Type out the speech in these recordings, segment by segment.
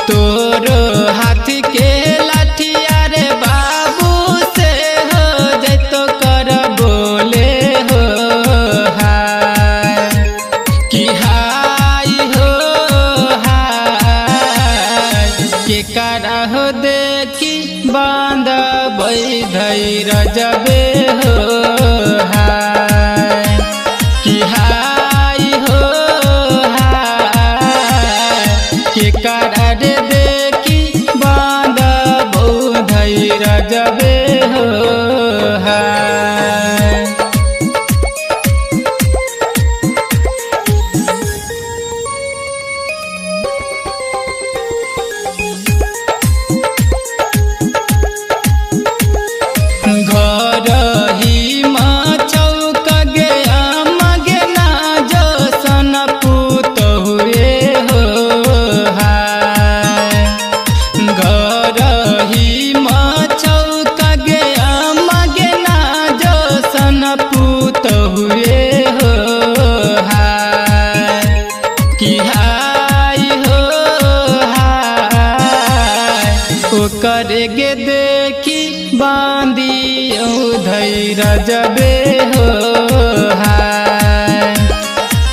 तोरो हाथ के लाठिया रे बाबू से हो जैतो कर बोले हो हाय कि हाय हो हाय के करा हो देखी बांध बैधई रजबे हो हाय कि हाय हो हाय के करा रे देखी बांध बैधई रजबे हो हाय घर ही चौक गया मगना जो सन पूत हुए हो हाय घर ही चौक गया मगना जो सन पूत हुए हो हाय कि हाय हो हाय ओकर गे देखी बांधी उधई रजबे हो हाय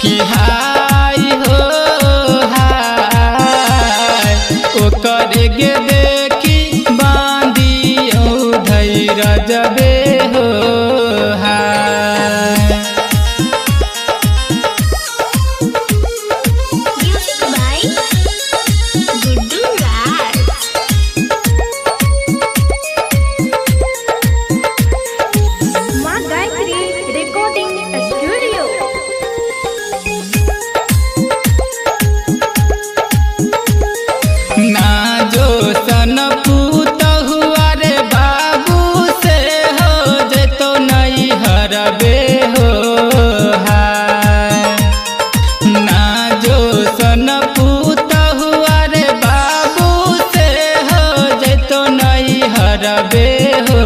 कि हाय हो हाय ओकर गे देखी बांधी उधई रजबे हो हाय। Music by Guddu Raj. माँ गायत्री रिकॉर्डिंग स्टूडियो। ना जो सन पूत हुआ रे बाबू से हो जैतो नहीं हरबे हो हाय ना जो सन पूत हुआ रे बाबू से हो जैतो नहीं हरबे हो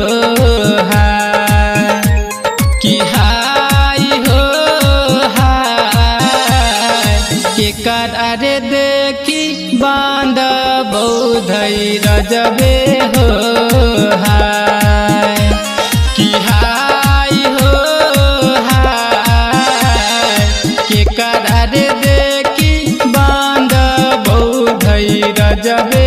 हाय कि हाय हो हाय के करा रे देखी बांध बैधई रजबे हो हाय कि हाय हो हाय के करा रे देखी बांध बैधई रजबे